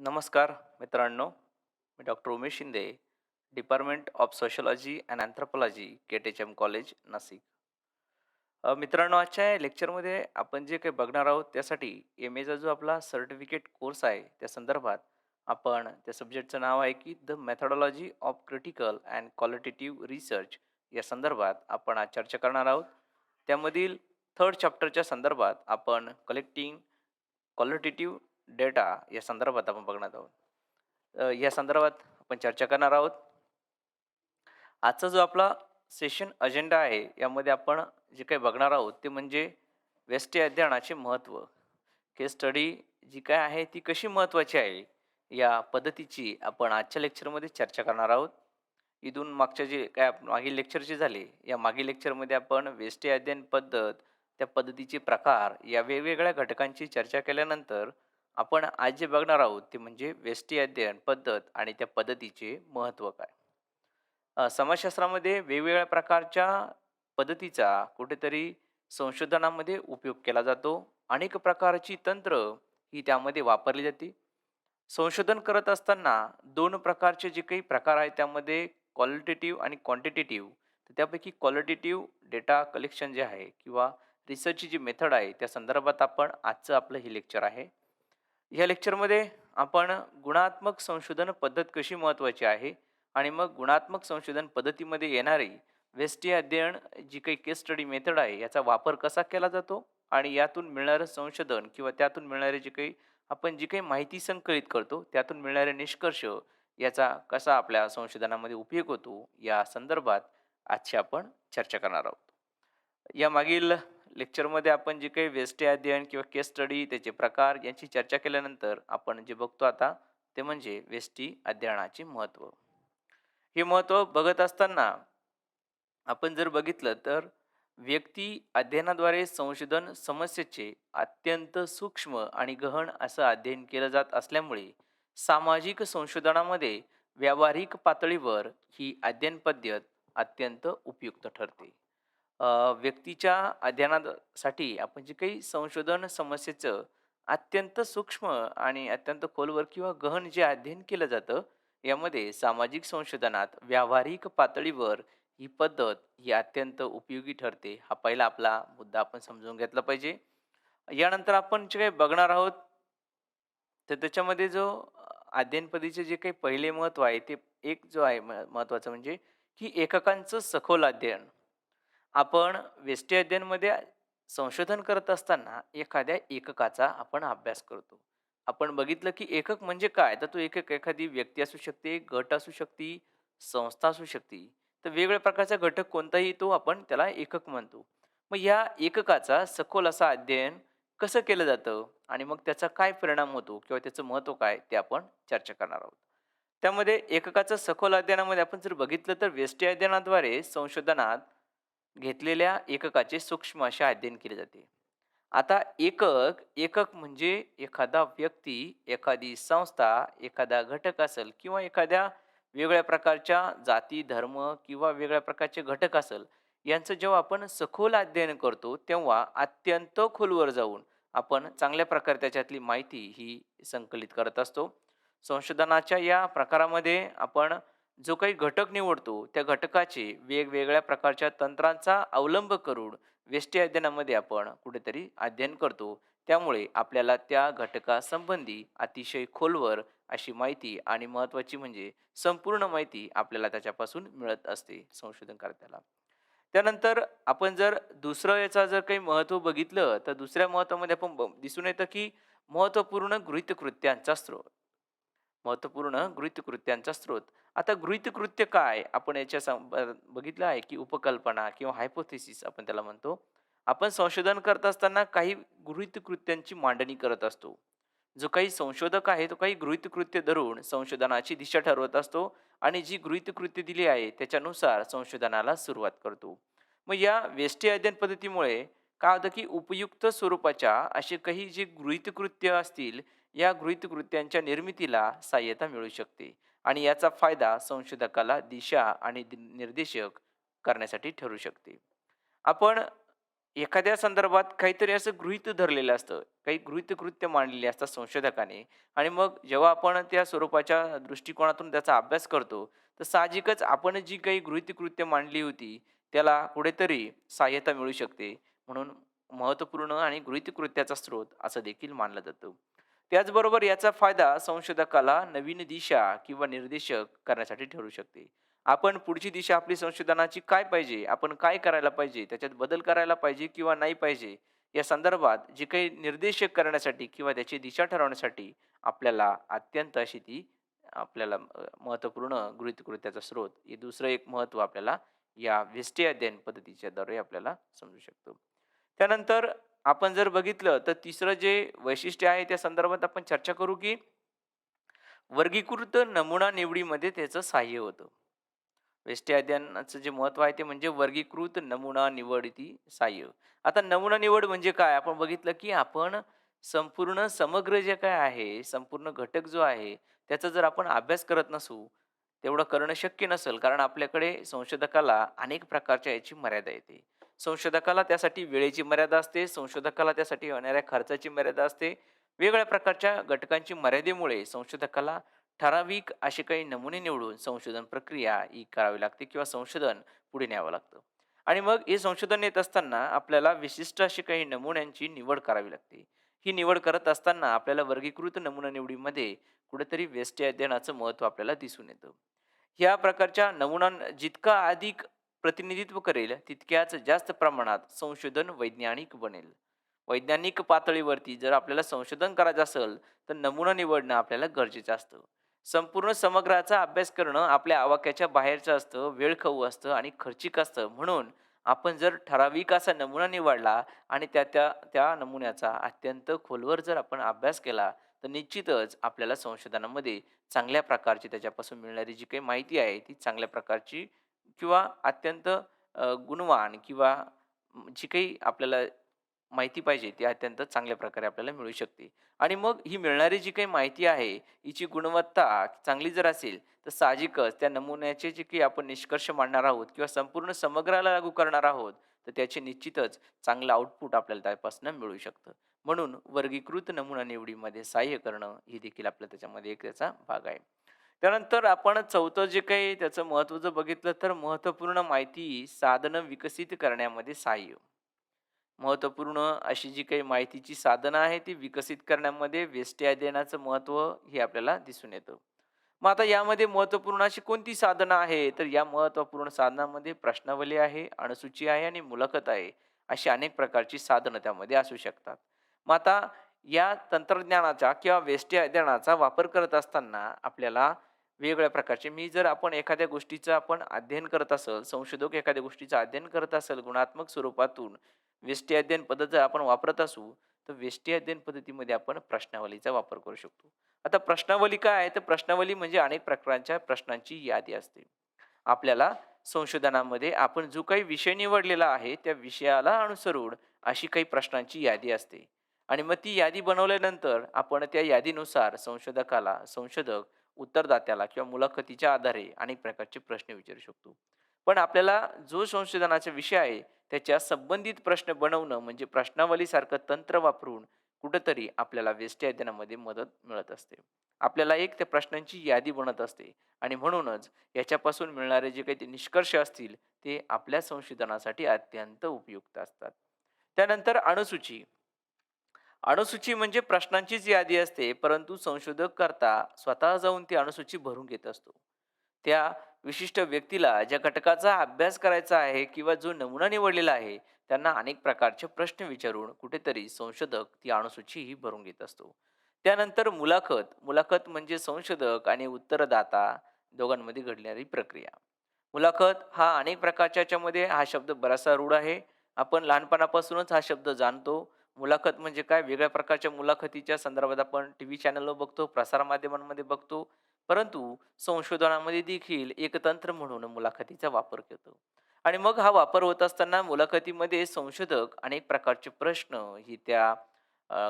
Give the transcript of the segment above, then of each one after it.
नमस्कार मित्रांनो, मी doctor Umesh Shinde, department of sociology and anthropology, KTHM college, Nashik. मित्रांनो, आजच्या या लेक्चरमध्ये आपण जे काही बघणार आहोत त्यासाठी एम एचा जो आपला सर्टिफिकेट कोर्स आहे त्या संदर्भात आपण त्या सब्जेक्टचं नाव आहे की the methodology of critical and qualitative research या संदर्भात आपण आज चर्चा करणार आहोत. त्यामधील थर्ड चॅप्टरच्या संदर्भात आपण कलेक्टिंग क्वालिटेटिव्ह डेटा या संदर्भात आपण बघणार आहोत. या संदर्भात आपण चर्चा करणार आहोत. आजचा जो आपला सेशन अजेंडा आहे यामध्ये आपण जे काही बघणार आहोत ते म्हणजे व्यष्टी अध्ययनाचे महत्त्व. केस स्टडी जी काय आहे ती कशी महत्त्वाची आहे या पद्धतीची आपण आजच्या लेक्चरमध्ये चर्चा करणार आहोत. इथून मागच्या जे काय मागील लेक्चर जे झाले या मागील लेक्चरमध्ये आपण व्यष्टी अध्ययन पद्धत, त्या पद्धतीचे प्रकार या वेगवेगळ्या घटकांची चर्चा केल्यानंतर आपण आज जे बघणार आहोत ते म्हणजे व्यष्टी अध्ययन पद्धत आणि त्या पद्धतीचे महत्त्व काय. समाजशास्त्रामध्ये वेगवेगळ्या प्रकारच्या पद्धतीचा कुठेतरी संशोधनामध्ये उपयोग केला जातो. अनेक प्रकारची तंत्र ही त्यामध्ये वापरली जाते. संशोधन करत असताना दोन प्रकारचे जे काही प्रकार आहेत त्यामध्ये क्वालिटेटिव्ह आणि क्वांटिटेटिव्ह. तर त्यापैकी क्वालिटेटिव्ह डेटा कलेक्शन जे आहे किंवा रिसर्चची जी मेथड आहे त्या संदर्भात आपण आजचं आपलं हे लेक्चर आहे. या लेक्चरमध्ये आपण गुणात्मक संशोधन पद्धत कशी महत्त्वाची आहे आणि मग गुणात्मक संशोधन पद्धतीमध्ये येणारी व्यष्टी अध्ययन जी काही केस स्टडी मेथड आहे याचा वापर कसा केला जातो आणि यातून मिळणारं संशोधन किंवा त्यातून मिळणारे जे काही आपण जी काही माहिती संकलित करतो त्यातून मिळणारे निष्कर्ष याचा कसा आपल्या संशोधनामध्ये उपयोग होतो या संदर्भात आजची आपण चर्चा करणार आहोत. या मागील लेक्चरमध्ये आपण जे काही व्यष्टी अध्ययन किंवा केस स्टडी त्याचे प्रकार यांची चर्चा केल्यानंतर आपण जे बघतो आता ते म्हणजे व्यष्टी अध्ययनाचे महत्त्व. हे महत्त्व बघत असताना आपण जर बघितलं तर व्यक्ती अध्ययनाद्वारे संशोधन समस्येचे अत्यंत सूक्ष्म आणि गहन असं अध्ययन केलं जात असल्यामुळे सामाजिक संशोधनामध्ये व्यावहारिक पातळीवर ही अध्ययन पद्धत अत्यंत उपयुक्त ठरते. व्यक्तीच्या अध्ययनासाठी आपण जे काही संशोधन समस्येचं अत्यंत सूक्ष्म आणि अत्यंत खोलवर किंवा गहन जे अध्ययन केलं जातं यामध्ये सामाजिक संशोधनात व्यावहारिक पातळीवर ही पद्धत ही अत्यंत उपयोगी ठरते. हा पहिला आपला मुद्दा आपण समजून घेतला पाहिजे. यानंतर आपण जे काही बघणार आहोत तर त्याच्यामध्ये जो अध्ययन पद्धतीचे जे काही पहिले महत्व आहे ते एक जो आहे महत्वाचं म्हणजे की एककांचं सखोल अध्ययन. आपण व्यष्टी अध्ययनमध्ये संशोधन करत असताना एखाद्या एककाचा आपण अभ्यास करतो. आपण बघितलं की एकक म्हणजे काय? तर तो एकक एखादी व्यक्ती असू शकते, गट असू शकते, संस्था असू शकते. तर वेगवेगळ्या प्रकारचा घटक कोणताही तो आपण त्याला एकक म्हणतो. मग या एककाचा सखोल असा अध्ययन कसं केलं जातं आणि मग त्याचा काय परिणाम होतो किंवा त्याचं महत्त्व काय ते आपण चर्चा करणार आहोत. त्यामध्ये एककाचं सखोल अध्ययनामध्ये आपण जर बघितलं तर व्यष्टी अध्ययनाद्वारे संशोधनात घेतलेल्या एककाचे सूक्ष्म असे अध्ययन केले जाते. आता एकक, एकक म्हणजे एखादा व्यक्ती, एखादी संस्था, एखादा घटक असेल किंवा एखाद्या वेगळ्या प्रकारच्या जाती, धर्म किंवा वेगळ्या प्रकारचे घटक असेल, यांचं जेव्हा आपण सखोल अध्ययन करतो, तेव्हा अत्यंत खोलवर जाऊन आपण चांगल्या प्रकारे त्याच्यातली माहिती ही संकलित करत असतो. संशोधनाच्या या प्रकारामध्ये आपण जो काही घटक निवडतो, त्या घटकाचे वेगवेगळ्या प्रकारच्या तंत्रांचा अवलंब करून व्यष्टी अध्ययनामध्ये आपण कुठेतरी अध्ययन करतो. त्यामुळे आपल्याला त्या घटकासंबंधी अतिशय खोलवर अशी माहिती आणि महत्त्वाची म्हणजे संपूर्ण माहिती आपल्याला त्याच्यापासून मिळत असते संशोधनकर्त्याला. त्यानंतर आपण जर दुसरं याचा जर काही महत्त्व बघितलं, तर दुसऱ्या महत्त्वामध्ये आपण दिसून येतं की महत्त्वपूर्ण गृहीतकृत्यांचा स्रोत. महत्त्वपूर्ण गृहीतकृत्यांचा स्रोत. आता गृहीतकृत्य काय? आपण याच्या बघितलं आहे की उपकल्पना किंवा हायपोथेसिस आपण त्याला म्हणतो. आपण संशोधन करत असताना काही गृहीतकृत्यांची मांडणी करत असतो. जो काही संशोधक आहे तो काही गृहीतकृत्य धरून संशोधनाची दिशा ठरवत असतो आणि जी गृहीतकृत्य दिली आहे त्याच्यानुसार संशोधनाला सुरुवात करतो. मग या व्यष्टी अध्ययन पद्धतीमुळे काय होतं की उपयुक्त स्वरूपाच्या असे काही जे गृहीतकृत्य असतील या गृहीतकृत्यांच्या निर्मितीला सहाय्यता मिळू शकते आणि याचा फायदा संशोधकाला दिशा आणि निर्देशक करण्यासाठी ठरू शकते. आपण एखाद्या संदर्भात काहीतरी असं गृहीत धरलेलं असतं. काही गृहीतकृत्य मांडलेली असतात संशोधकाने आणि मग जेव्हा आपण त्या स्वरूपाच्या दृष्टिकोनातून त्याचा अभ्यास करतो, तर साहजिकच आपण जी काही गृहीतकृत्य मांडली होती, त्याला कुठेतरी सहाय्यता मिळू शकते. म्हणून महत्त्वपूर्ण आणि गृहीतकृत्याचा स्रोत असं देखील मानलं जातं. त्याचबरोबर याचा फायदा संशोधकाला नवीन दिशा किंवा निर्देशक करण्यासाठी ठरू शकते. आपण पुढची दिशा आपली संशोधनाची काय पाहिजे, आपण काय करायला पाहिजे, त्याच्यात बदल करायला पाहिजे किंवा नाही पाहिजे, या संदर्भात जे काही निर्देशक करण्यासाठी किंवा त्याची दिशा ठरवण्यासाठी आपल्याला अत्यंत अशी ती आपल्याला महत्त्वपूर्ण गृहीतकृत्याचा स्रोत हे दुसरं एक महत्त्व आपल्याला या व्यष्टी अध्ययन पद्धतीच्याद्वारे आपल्याला समजू शकतो. त्यानंतर आपण जर बघितलं तर तिसरं जे वैशिष्ट्य आहे त्या संदर्भात आपण चर्चा करू, की वर्गीकृत नमुना निवडीमध्ये त्याचं सहाय्य होतं. व्यष्टी अध्ययनाचं जे महत्त्व आहे ते म्हणजे वर्गीकृत नमुना निवडी सहाय्य. आता नमुना निवड म्हणजे काय? आपण बघितलं की आपण संपूर्ण समग्र जे काय आहे, संपूर्ण घटक जो आहे, त्याचा जर आपण अभ्यास करत नसू, तेवढं करणं शक्य नसेल. कारण आपल्याकडे संशोधकाला अनेक प्रकारच्या याची मर्यादा येते. संशोधकाला त्यासाठी वेळेची मर्यादा असते, संशोधकाला त्यासाठी होणाऱ्या खर्चाची मर्यादा असते. वेगवेगळ्या प्रकारच्या घटकांची मर्यादेमुळे संशोधकाला ठराविक असे काही नमुने निवडून संशोधन प्रक्रिया ही करावी लागते किंवा संशोधन पुढे न्यावं लागतं. आणि मग हे संशोधन नेत असताना आपल्याला विशिष्ट अशी काही नमुन्यांची निवड करावी लागते. ही निवड करत असताना आपल्याला वर्गीकृत नमुना निवडीमध्ये कुठेतरी व्यष्टी अध्ययनाचं महत्त्व आपल्याला दिसून येतं. ह्या प्रकारच्या नमुना जितका अधिक प्रतिनिधित्व करेल, तितक्याच जास्त प्रमाणात संशोधन वैज्ञानिक बनेल. वैज्ञानिक पातळीवरती जर आपल्याला संशोधन करायचं असेल, तर नमुना निवडणं आपल्याला गरजेचं असतं. संपूर्ण समग्राचा अभ्यास करणं आपल्या आवाक्याच्या बाहेरचं असतं, वेळखाऊ असतं आणि खर्चिक असतं. म्हणून आपण जर ठराविक असा नमुना निवडला आणि त्या त्या त्या नमुन्याचा अत्यंत खोलवर जर आपण अभ्यास केला, तर निश्चितच आपल्याला संशोधनामध्ये चांगल्या प्रकारची त्याच्यापासून मिळणारी जी काही माहिती आहे, ती चांगल्या प्रकारची किंवा अत्यंत गुणवान किंवा जी काही आपल्याला माहिती पाहिजे ती अत्यंत चांगल्या प्रकारे आपल्याला मिळू शकते. आणि मग ही मिळणारी जी काही माहिती आहे, हिची गुणवत्ता चांगली जर असेल, तर साहजिकच त्या नमुन्याचे जे काही आपण निष्कर्ष मांडणार आहोत किंवा संपूर्ण समग्राला लागू करणार आहोत, तर त्याचे निश्चितच चांगलं आउटपुट आपल्याला त्यापासून मिळू शकतं. म्हणून वर्गीकृत नमुना निवडीमध्ये सहाय्य करणं ही देखील आपल्या त्याच्यामध्ये एक त्याचा भाग आहे. त्यानंतर आपण चौथं जे काही त्याचं महत्त्व जर बघितलं, तर महत्त्वपूर्ण माहिती साधनं विकसित करण्यामध्ये सहाय्य. महत्त्वपूर्ण अशी जी काही माहितीची साधनं आहे ती विकसित करण्यामध्ये व्यष्टी अध्ययनाचं महत्त्व हे आपल्याला दिसून येतं. मग आता यामध्ये महत्त्वपूर्ण अशी कोणती साधनं आहे? तर या महत्त्वपूर्ण साधनांमध्ये प्रश्नावली आहे, अणुसूची आहे आणि मुलाखत आहे. अशी अनेक प्रकारची साधनं त्यामध्ये असू शकतात. मग आता या तंत्रज्ञानाचा किंवा व्यष्टी अध्ययनाचा वापर करत असताना आपल्याला वेगवेगळ्या प्रकारचे जर आपण एखाद्या गोष्टीचं आपण अध्ययन करत असेल, संशोधक एखाद्या गोष्टीचं अध्ययन करत असेल गुणात्मक स्वरूपातून, व्यष्टी अध्ययन पद्धत जर आपण वापरत असू, तर व्यष्टी अध्ययन पद्धतीमध्ये आपण प्रश्नावलीचा वापर करू शकतो. आता प्रश्नावली काय आहे? तर प्रश्नावली म्हणजे अनेक प्रकारच्या प्रश्नांची यादी असते. आपल्याला संशोधनामध्ये आपण जो काही विषय निवडलेला आहे, त्या विषयाला अनुसरून अशी काही प्रश्नांची यादी असते. आणि मग ती यादी बनवल्यानंतर आपण त्या यादीनुसार संशोधक उत्तरदात्याला किंवा मुलाखतीच्या आधारे अनेक प्रकारचे प्रश्न विचारू शकतो. पण आपल्याला जो संशोधनाचा विषय आहे, त्याच्या संबंधित प्रश्न बनवणं म्हणजे प्रश्नावलीसारखं तंत्र वापरून कुठेतरी आपल्याला व्यष्टी अध्ययनामध्ये मदत मिळत असते. आपल्याला एक त्या प्रश्नांची यादी बनत असते आणि म्हणूनच याच्यापासून मिळणारे जे काही ते निष्कर्ष असतील, ते आपल्या संशोधनासाठी अत्यंत उपयुक्त असतात. त्यानंतर अणुसूची. अणुसूची म्हणजे प्रश्नांचीच यादी असते, परंतु संशोधक करता स्वतः जाऊन ती अणुसूची भरून घेत असतो. त्या विशिष्ट व्यक्तीला ज्या घटकाचा अभ्यास करायचा आहे किंवा जो नमुना निवडलेला आहे, त्यांना अनेक प्रकारचे प्रश्न विचारून कुठेतरी संशोधक ती अणुसूची ही भरून घेत असतो. त्यानंतर मुलाखत. मुलाखत म्हणजे संशोधक आणि उत्तरदाता दोघांमध्ये घडणारी प्रक्रिया. मुलाखत हा अनेक प्रकारच्या याच्यामध्ये हा शब्द बराचसा रूढ आहे. आपण लहानपणापासूनच हा शब्द जाणतो. मुलाखत म्हणजे काय? वेगळ्या प्रकारच्या मुलाखतीच्या संदर्भात आपण टीव्ही चॅनलवर बघतो, प्रसारमाध्यमांमध्ये बघतो. परंतु संशोधनामध्ये देखील एक तंत्र म्हणून मुलाखतीचा वापर करतो. आणि मग हा वापर होत असताना मुलाखतीमध्ये संशोधक अनेक प्रकारचे प्रश्न ही त्या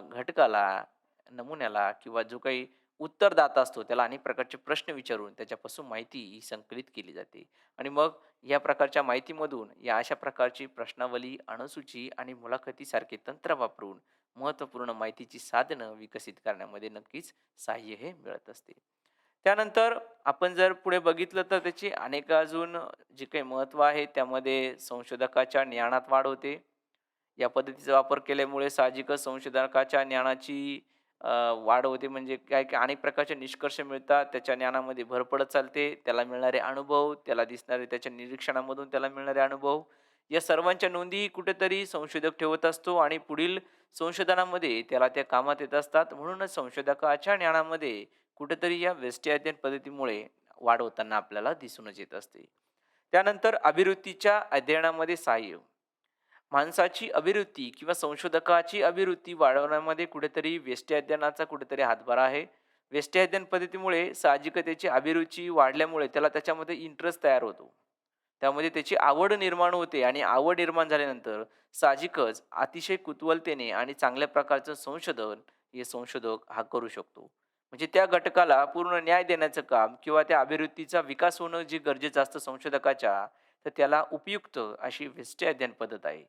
घटकाला, नमुन्याला किंवा जो काही उत्तरदाता असतो त्याला अनेक प्रकारचे प्रश्न विचारून त्याच्यापासून माहिती ही संकलित केली जाते आणि मग या प्रकारच्या माहितीमधून या अशा प्रकारची प्रश्नावली, अणुसूची आणि मुलाखतीसारखे तंत्र वापरून महत्त्वपूर्ण माहितीची साधनं विकसित करण्यामध्ये नक्कीच सहाय्य हे मिळत असते. त्यानंतर आपण जर पुढे बघितलं तर त्याची अनेक अजून जे काही महत्त्व आहे त्यामध्ये संशोधकाच्या ज्ञानात वाढ होते. या पद्धतीचा वापर केल्यामुळे साहजिकच संशोधकाच्या ज्ञानाची वाढ होते. म्हणजे काय काय अनेक प्रकारचे निष्कर्ष मिळतात. त्याच्या ज्ञानामध्ये भर पडत चालते. त्याला मिळणारे अनुभव, त्याला दिसणारे त्याच्या निरीक्षणामधून त्याला मिळणारे अनुभव, या सर्वांच्या नोंदी कुठेतरी संशोधक ठेवत असतो आणि पुढील संशोधनामध्ये त्याला त्या कामात येत असतात. म्हणूनच संशोधकाच्या ज्ञानामध्ये कुठेतरी या व्यष्टी अध्ययन पद्धतीमुळे वाढ होताना आपल्याला दिसूनच येत असते. त्यानंतर अभिवृत्तीच्या अध्ययनामध्ये सहाय्य. माणसाची अभिवृत्ती किंवा संशोधकाची अभिवृत्ती वाढवण्यामध्ये कुठेतरी व्यष्टी अध्ययनाचा कुठेतरी हातभार आहे. व्यष्टी अध्ययन पद्धतीमुळे साहजिकच त्याची अभिरुची वाढल्यामुळे त्याला त्याच्यामध्ये इंटरेस्ट तयार होतो. त्यामध्ये त्याची आवड निर्माण होते आणि आवड निर्माण झाल्यानंतर साहजिकच अतिशय कुतूहलतेने आणि चांगल्या प्रकारचं संशोधन हे संशोधक हा करू शकतो. म्हणजे त्या घटकाला पूर्ण न्याय देण्याचं काम किंवा त्या अभिवृत्तीचा विकास होणं जे गरजेचं असतं संशोधकाच्या, तर त्याला उपयुक्त अशी व्यष्टी अध्ययन पद्धत आहे.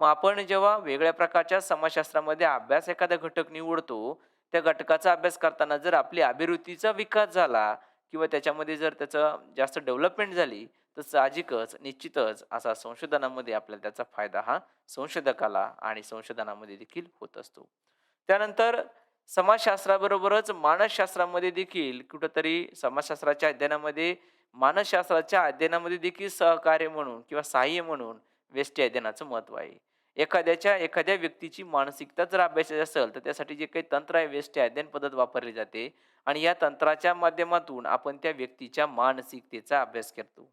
मग आपण जेव्हा वेगळ्या प्रकारच्या समाजशास्त्रामध्ये अभ्यास एखादा घटक निवडतो, त्या घटकाचा अभ्यास करताना जर आपली अभिरुचीचा विकास झाला किंवा त्याच्यामध्ये जर त्याचं जास्त डेव्हलपमेंट झाली, तर साहजिकच, निश्चितच असा संशोधनामध्ये आपल्याला त्याचा फायदा हा संशोधकाला आणि संशोधनामध्ये देखील होत असतो. त्यानंतर समाजशास्त्राबरोबरच मानसशास्त्रामध्ये देखील कुठेतरी समाजशास्त्राच्या अध्ययनामध्ये, मानसशास्त्राच्या अध्ययनामध्ये देखील सहकार्य म्हणून किंवा सहाय्य म्हणून व्यष्टी अध्ययनाचं महत्त्व आहे. एखाद्या व्यक्तीची मानसिकता जर अभ्यासायची असेल, तर त्यासाठी जे काही तंत्र आहे, व्यष्टी अध्ययन पद्धत वापरली जाते आणि या तंत्राच्या माध्यमातून आपण त्या व्यक्तीच्या मानसिकतेचा अभ्यास करतो.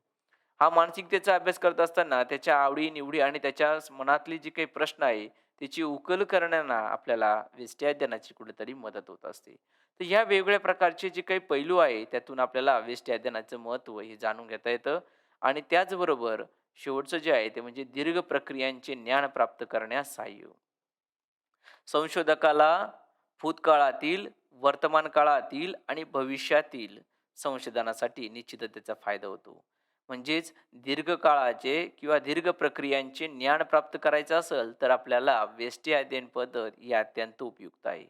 हा मानसिकतेचा अभ्यास करत असताना त्याच्या आवडी-निवडी आणि त्याच्या मनातली जी काही प्रश्न आहे, त्याची उकल करण्याला आपल्याला व्यष्टी अध्ययनाची कुठेतरी मदत होत असते. तर ह्या वेगवेगळ्या प्रकारचे जे काही पैलू आहे, त्यातून आपल्याला व्यष्टी अध्ययनाचं महत्त्व हे जाणून घेता येतं आणि त्याचबरोबर शेवटचं जे आहे ते म्हणजे दीर्घ प्रक्रियांचे ज्ञान प्राप्त करण्यास सहाय्य. संशोधकाला भूतकाळातील, वर्तमान काळातील आणि भविष्यातील संशोधनासाठी निश्चितच त्याचा फायदा होतो. म्हणजेच दीर्घकाळाचे किंवा दीर्घ प्रक्रियांचे ज्ञान प्राप्त करायचं असेल, तर आपल्याला व्यष्टी अध्ययन पद्धत ही अत्यंत उपयुक्त आहे.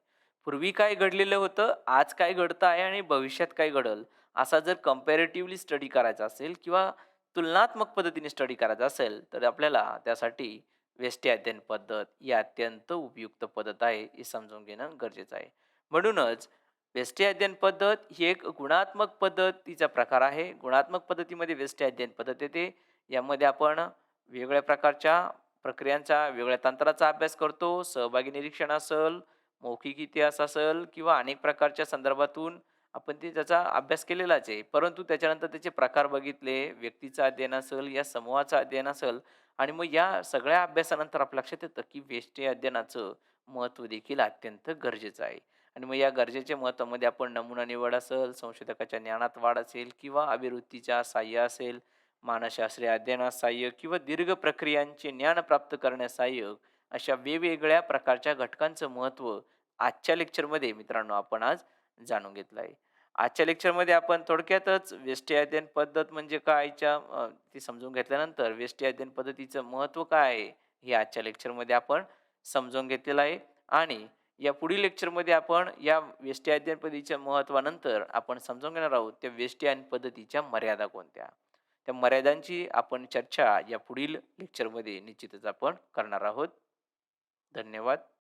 पूर्वी काय घडलेलं होतं, आज काय घडतं आहे आणि भविष्यात काय घडेल, असा जर कंपॅरेटिव्हली स्टडी करायचा असेल किंवा तुलनात्मक पद्धतीने स्टडी करायचा असेल, तर आपल्याला त्यासाठी व्यष्टी अध्ययन पद्धत ही अत्यंत उपयुक्त पद्धत आहे, हे समजून घेणं गरजेचं आहे. म्हणूनच व्यष्टी अध्ययन पद्धत ही एक गुणात्मक पद्धतीचा प्रकार आहे. गुणात्मक पद्धतीमध्ये व्यष्टी अध्ययन पद्धत येते. यामध्ये आपण वेगवेगळ्या प्रकारच्या प्रक्रियांचा, वेगळ्या तंत्राचा अभ्यास करतो. सहभागी निरीक्षण असेल, मौखिक इतिहास असेल किंवा अनेक प्रकारच्या संदर्भातून आपण त्याचा अभ्यास केलेलाच आहे. परंतु त्याच्यानंतर त्याचे प्रकार बघितले, व्यक्तीचं अध्ययन असेल, या समूहाचं अध्ययन असेल आणि मग या सगळ्या अभ्यासानंतर आपल्या लक्षात येतं, की व्यष्टी अध्ययनाचं महत्त्व देखील अत्यंत गरजेचं आहे. आणि मग या गरजेच्या महत्त्वामध्ये आपण नमुना निवड असेल, संशोधकाच्या ज्ञानात वाढ असेल किंवा अभिवृत्तीच्या सहाय्य असेल, मानसशास्त्रीय अध्ययनास सहाय्य किंवा दीर्घ प्रक्रियांचे ज्ञान प्राप्त करण्यास सहाय्य, अशा वेगवेगळ्या प्रकारच्या घटकांचं महत्त्व आजच्या लेक्चरमध्ये मित्रांनो आपण आज जाणून घेतलं आहे. आजच्या लेक्चरमध्ये आपण थोडक्यातच व्यष्टी अध्ययन पद्धत म्हणजे कायच्या ते समजून घेतल्यानंतर व्यष्टी अध्ययन पद्धतीचं महत्त्व काय आहे, हे आजच्या लेक्चरमध्ये आपण समजून घेतलेलं आहे आणि या पुढील लेक्चरमध्ये आपण या व्यष्टी अध्ययन पद्धतीच्या महत्त्वानंतर आपण समजून घेणार आहोत त्या व्यष्टी अध्ययन पद्धतीच्या मर्यादा कोणत्या. त्या मर्यादांची आपण चर्चा या पुढील लेक्चरमध्ये निश्चितच आपण करणार आहोत. धन्यवाद.